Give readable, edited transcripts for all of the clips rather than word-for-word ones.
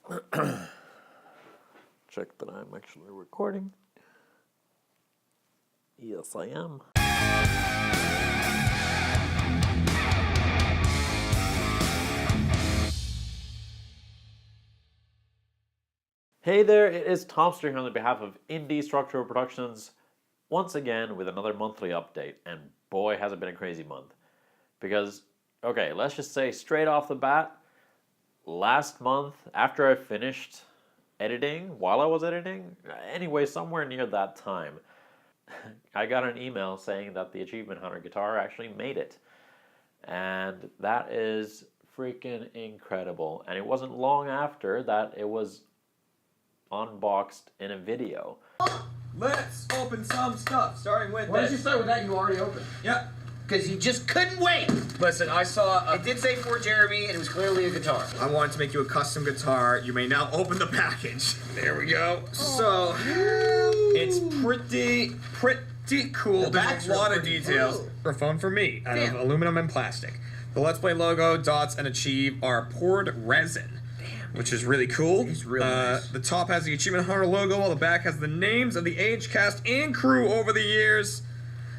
Check that I'm actually recording. Yes, I am. Hey there, it is Tom here on behalf of Indie Structural Productions, once again with another monthly update, and boy has it been a crazy month. Because, okay, let's just say straight off the bat, last month, after I finished editing, while I was editing, anyway, somewhere near that time, I got an email saying that the Achievement Hunter guitar actually made it. And that is freaking incredible. And it wasn't long after that it was unboxed in a video. Let's open some stuff, starting with Why did you start with that you already opened? Yep. Because you just couldn't wait. Listen, I saw It did say for Jeremy, and it was clearly a guitar. I wanted to make you a custom guitar. You may now open the package. There we go. So, it's pretty cool. The There's backs a lot are of pretty details. cool. Microphone for me, out of Damn. aluminum and plastic. The Let's Play logo, dots, and achieve are poured resin. Which is really cool. It's really nice. The top has the Achievement Hunter logo, while the back has the names of the age cast and crew over the years.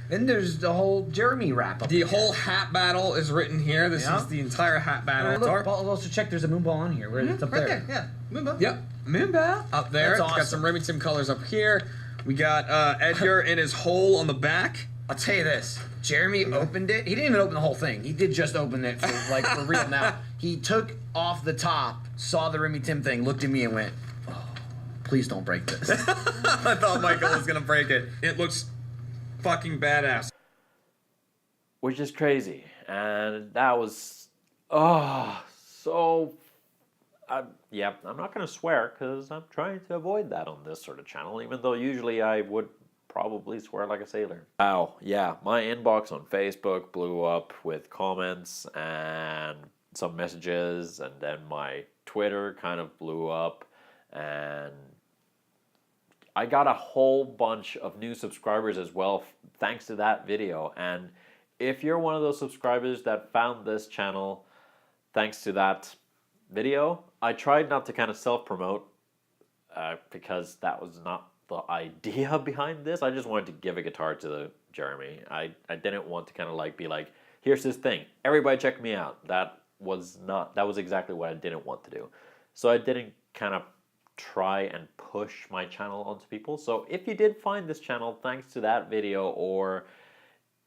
Then there's the whole Jeremy wrap up. The whole hat battle is written here. This Yeah. is the entire hat battle. Look, I'll also check there's a moonball on here. Where it's up there. Yeah, Moonball. Yep. Moonball. Up there. That's It's got awesome. some Remington colors up here. We got Edgar in his hole on the back. I'll tell you this. Jeremy opened it. He didn't even open the whole thing. He did just open it for real now. He took off the top, saw the Remy Tim thing, looked at me and went, "Oh, please don't break this." I thought Michael was gonna break it. It looks fucking badass. Which is crazy. And that was, so, yeah, I'm not going to swear because I'm trying to avoid that on this sort of channel, even though usually I would probably swear like a sailor. Wow, yeah, my inbox on Facebook blew up with comments and some messages, and then my Twitter kind of blew up, and I got a whole bunch of new subscribers as well thanks to that video. And if you're one of those subscribers that found this channel thanks to that video, I tried not to kind of self-promote because that was not the idea behind this. I just wanted to give a guitar to Jeremy. I didn't want to kind of like be like, here's this thing, everybody check me out. That was exactly what I didn't want to do. So I didn't kind of try and push my channel onto people. So if you did find this channel thanks to that video or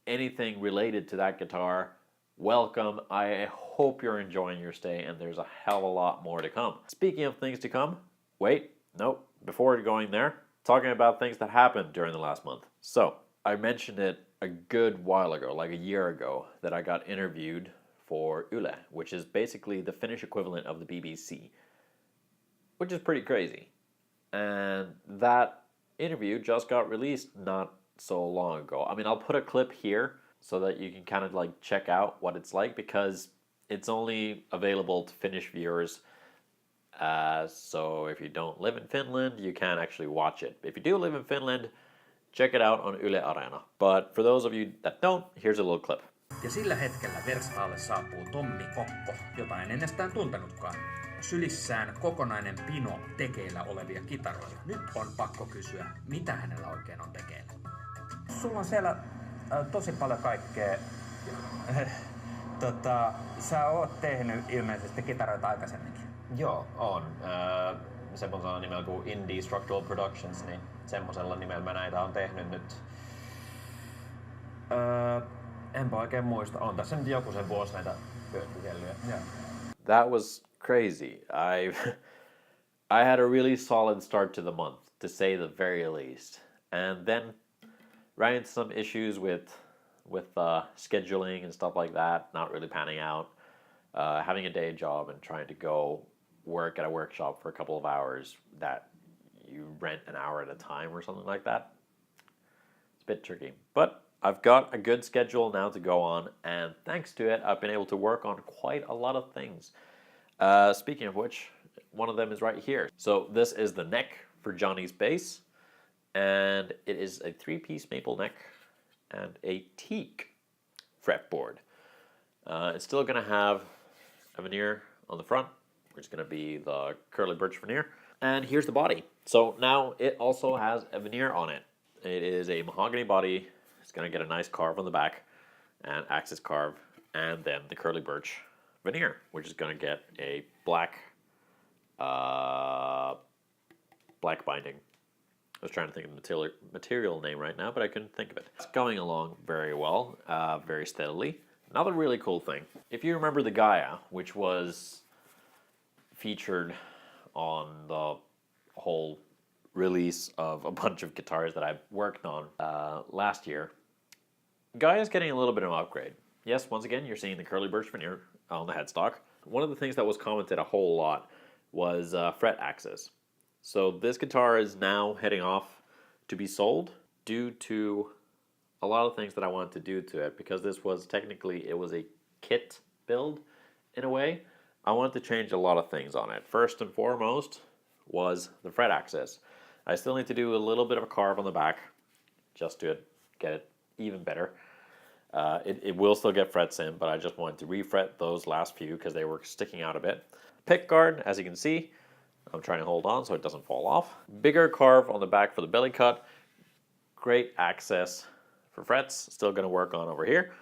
anything related to that guitar, welcome. I hope you're enjoying your stay, and there's a hell of a lot more to come. Speaking of things to come, wait, nope, before going there, talking about things that happened during the last month. So, I mentioned it a good while ago, like a year ago, that I got interviewed for Yle, which is basically the Finnish equivalent of the BBC, which is pretty crazy. And that interview just got released not so long ago. I mean, I'll put a clip here so that you can kind of like check out what it's like, because it's only available to Finnish viewers. So if you don't live in Finland, you can actually watch it. If you do live in Finland, check it out on Yle Areena. But for those of you that don't, here's a little clip. Ja sillä hetkellä verstaalle saapuu Tommi Kokko, jota en ennestään tuntenutkaan. Sylissään kokonainen pino tekeillä olevia kitaroita. Nyt on pakko kysyä, mitä hänellä oikein on tekeillä. Sulla on siellä tosi paljon kaikkea. Sä oot tehnyt ilmeisesti kitaroita aikaisemminkin. Joo, on. Semmoisella nimellä kuin Indie Structural Productions, niin semmoisella nimellä mä näitä on tehnyt nyt. Enpä oikein muista. On tässä nyt joku sen vuosi näitä pyörittelyjä. Yeah. That was crazy. I had a really solid start to the month, to say the very least. And then ran into some issues with scheduling and stuff like that, not really panning out. Having a day job and trying to go work at a workshop for a couple of hours that you rent an hour at a time or something like that. It's a bit tricky. But I've got a good schedule now to go on, and thanks to it, I've been able to work on quite a lot of things. Speaking of which, one of them is right here. So this is the neck for Johnny's bass, and it is a 3-piece maple neck and a teak fretboard. It's still going to have a veneer on the front, which is going to be the curly birch veneer. And here's the body. So now it also has a veneer on it. It is a mahogany body. It's going to get a nice carve on the back and axis carve, and then the curly birch veneer, which is going to get a black black binding. I was trying to think of the material name right now, but I couldn't think of it. It's going along very well, very steadily. Another really cool thing, if you remember the Gaia, which was featured on the whole release of a bunch of guitars that I worked on last year, Gaia is getting a little bit of an upgrade. Yes, once again, you're seeing the curly birch veneer on the headstock. One of the things that was commented a whole lot was fret axis. So this guitar is now heading off to be sold due to a lot of things that I wanted to do to it, because this was technically, it was a kit build in a way. I wanted to change a lot of things on it. First and foremost was the fret axis. I still need to do a little bit of a carve on the back just to get it even better. It will still get frets in, but I just wanted to refret those last few because they were sticking out a bit. Pick guard, as you can see, I'm trying to hold on so it doesn't fall off. Bigger carve on the back for the belly cut. Great access for frets, still going to work on over here.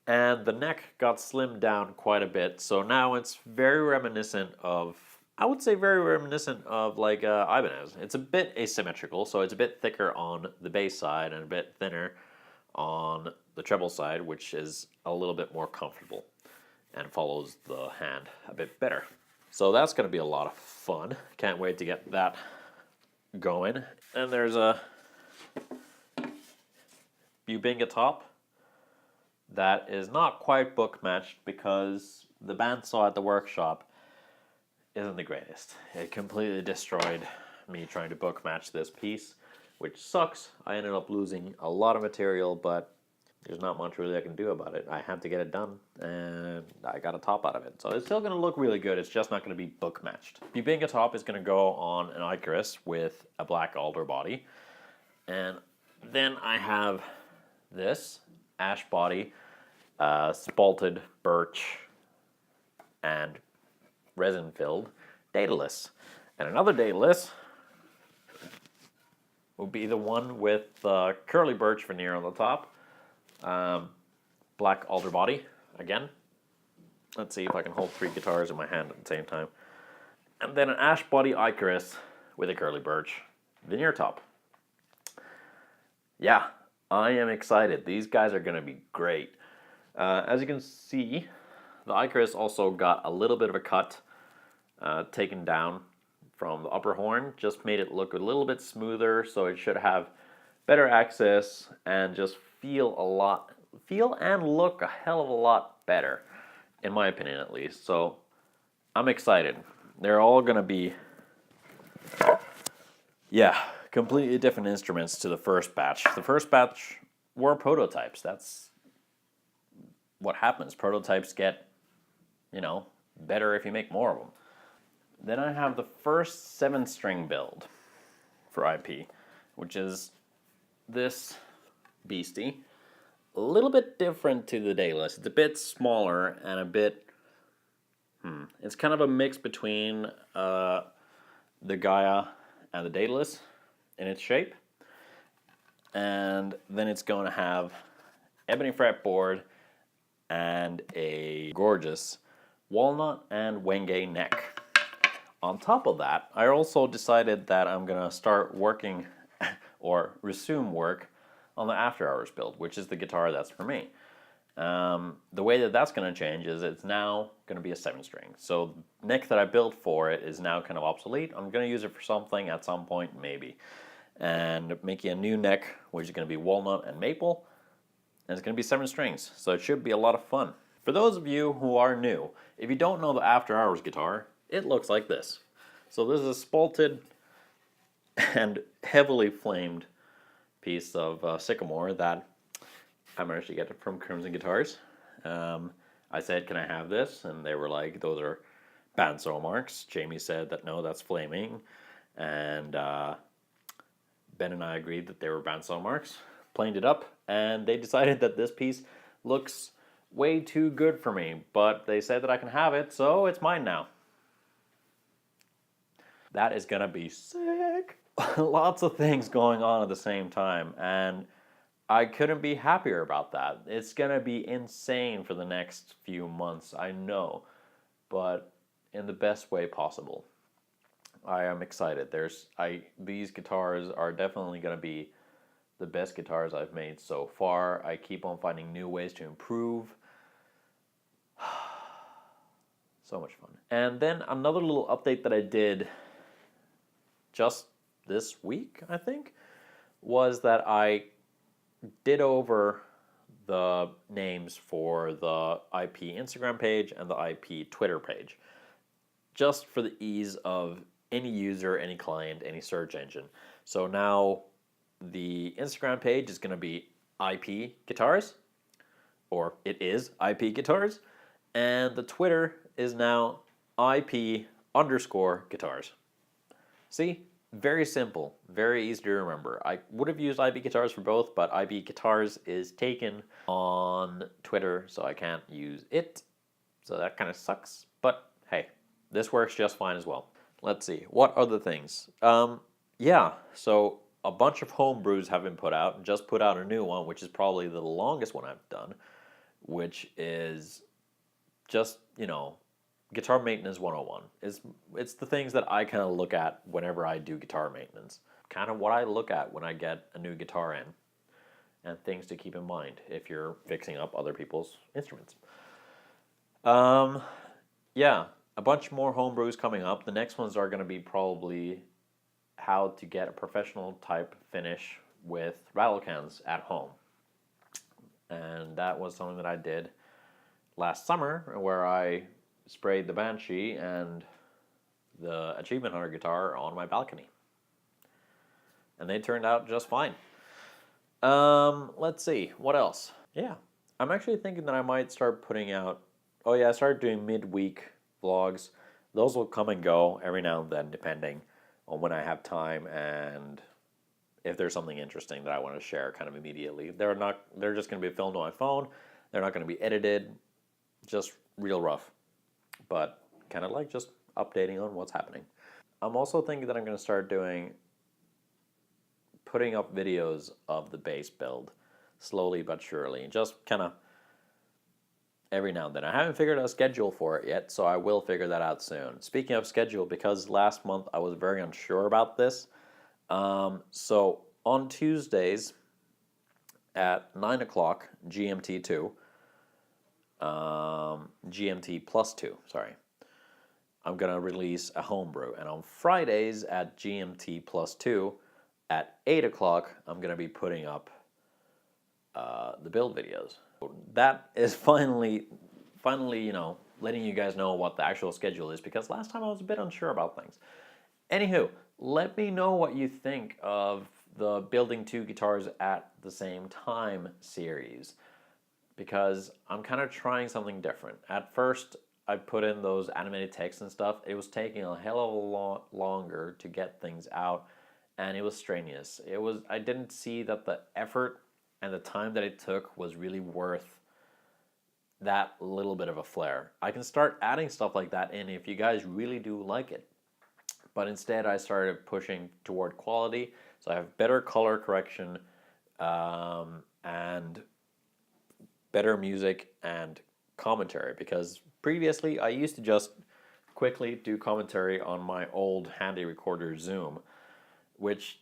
And the neck got slimmed down quite a bit, so now it's very reminiscent of, I would say very reminiscent of like Ibanez. It's a bit asymmetrical, so it's a bit thicker on the bass side and a bit thinner on the treble side, which is a little bit more comfortable and follows the hand a bit better. So that's going to be a lot of fun. Can't wait to get that going. And there's a Bubinga top that is not quite book matched because the bandsaw at the workshop isn't the greatest. It completely destroyed me trying to book match this piece, which sucks. I ended up losing a lot of material, but there's not much really I can do about it. I had to get it done, and I got a top out of it. So it's still going to look really good. It's just not going to be book matched. Bubinga top is going to go on an Icarus with a black alder body. And then I have this ash body, spalted birch, and resin-filled Daedalus. And another Daedalus will be the one with curly birch veneer on the top. Black alder body again. Let's see if I can hold 3 guitars in my hand at the same time. And then an ash body Icarus with a curly birch veneer top. Yeah, I am excited. These guys are going to be great. As you can see, the Icarus also got a little bit of a cut taken down from the upper horn. Just made it look a little bit smoother, so it should have better access and just feel and look a hell of a lot better, in my opinion at least. So I'm excited. They're all gonna be, yeah, completely different instruments to the first batch. The first batch were prototypes. That's what happens. Prototypes get, you know, better if you make more of them. Then I have the first 7-string build for IP, which is this beastie. A little bit different to the Daedalus. It's a bit smaller and a bit, it's kind of a mix between the Gaia and the Daedalus in its shape. And then it's going to have ebony fretboard and a gorgeous walnut and wenge neck. On top of that, I also decided that I'm going to start working or resume work on the After Hours build, which is the guitar that's for me. The way that that's going to change is it's now going to be a 7-string. So the neck that I built for it is now kind of obsolete. I'm going to use it for something at some point, maybe. And making a new neck, which is going to be walnut and maple. And it's going to be 7 strings, so it should be a lot of fun. For those of you who are new, if you don't know the After Hours guitar, it looks like this. So this is a spalted and heavily flamed piece of sycamore that I managed to get from Crimson Guitars. I said, can I have this? And they were like, those are bandsaw marks. Jamie said that no, that's flaming. And Ben and I agreed that they were bandsaw marks. Planed it up, and they decided that this piece looks way too good for me. But they said that I can have it, so it's mine now. That is gonna be sick. Lots of things going on at the same time, and I couldn't be happier about that. It's gonna be insane for the next few months, I know, but in the best way possible. I am excited. These guitars are definitely gonna be the best guitars I've made so far. I keep on finding new ways to improve. So much fun. And then another little update that I did just this week, I think, was that I did over the names for the IP Instagram page and the IP Twitter page, just for the ease of any user, any client, any search engine. So now the Instagram page is going to be IP Guitars, or it is IP Guitars, and the Twitter is now IP_guitars. See? Very simple, very easy to remember. I would have used IP Guitars for both, but IP Guitars is taken on Twitter, so I can't use it. So that kind of sucks, but hey, this works just fine as well. Let's see, what other things? Yeah, so a bunch of homebrews have been put out, and just put out a new one, which is probably the longest one I've done, which is just, Guitar Maintenance 101. It's the things that I kind of look at whenever I do guitar maintenance. Kind of what I look at when I get a new guitar in. And things to keep in mind if you're fixing up other people's instruments. Yeah, a bunch more homebrews coming up. The next ones are going to be probably how to get a professional type finish with rattle cans at home. And that was something that I did last summer, where I sprayed the Banshee and the Achievement Hunter guitar on my balcony. And they turned out just fine. Let's see, what else? Yeah, I'm actually thinking that I might start putting out, I started doing midweek vlogs. Those will come and go every now and then, depending on when I have time and if there's something interesting that I want to share kind of immediately. They're just going to be filmed on my phone. They're not going to be edited, just real rough. But kind of like just updating on what's happening. I'm also thinking that I'm going to start putting up videos of the bass build, slowly but surely, just kind of every now and then. I haven't figured out a schedule for it yet, so I will figure that out soon. Speaking of schedule, because last month I was very unsure about this, so on Tuesdays at 9 o'clock GMT2, GMT plus 2, sorry, I'm going to release a homebrew. And on Fridays at GMT plus 2 at 8 o'clock, I'm going to be putting up the build videos. That is finally, letting you guys know what the actual schedule is, because last time I was a bit unsure about things. Anywho, let me know what you think of the Building 2 Guitars at the Same Time series, because I'm kind of trying something different. At first, I put in those animated text and stuff. It was taking a hell of a lot longer to get things out, and it was strenuous. I didn't see that the effort and the time that it took was really worth that little bit of a flair. I can start adding stuff like that in if you guys really do like it. But instead, I started pushing toward quality, so I have better color correction and better music and commentary, because previously I used to just quickly do commentary on my old handy recorder Zoom, which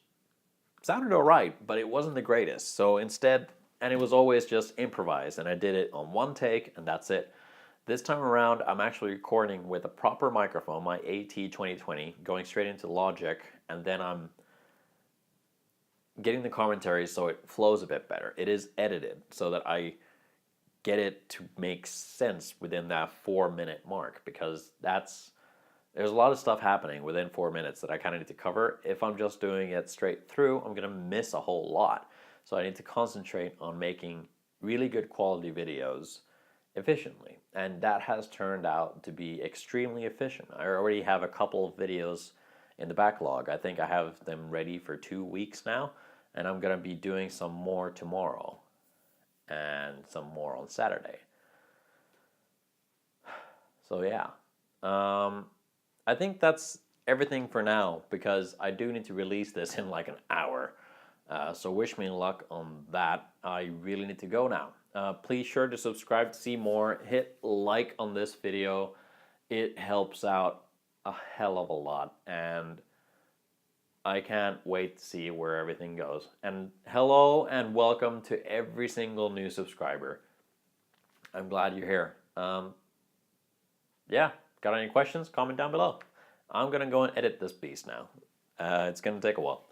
sounded alright, but it wasn't the greatest. So instead, and it was always just improvised, and I did it on one take and that's it. This time around, I'm actually recording with a proper microphone, my AT2020, going straight into Logic, and then I'm getting the commentary so it flows a bit better. It is edited so that I get it to make sense within that 4-minute mark, because there's a lot of stuff happening within 4 minutes that I kind of need to cover. If I'm just doing it straight through, I'm going to miss a whole lot. So I need to concentrate on making really good quality videos efficiently, and that has turned out to be extremely efficient. I already have a couple of videos in the backlog. I think I have them ready for 2 weeks now, and I'm going to be doing some more tomorrow and some more on Saturday. So yeah, I think that's everything for now because I do need to release this in like an hour. So wish me luck on that. I really need to go now. Please sure to subscribe to see more. Hit like on this video. It helps out a hell of a lot, and I can't wait to see where everything goes. And hello and welcome to every single new subscriber. I'm glad you're here. Yeah, got any questions? Comment down below. I'm gonna go and edit this beast now. It's gonna take a while.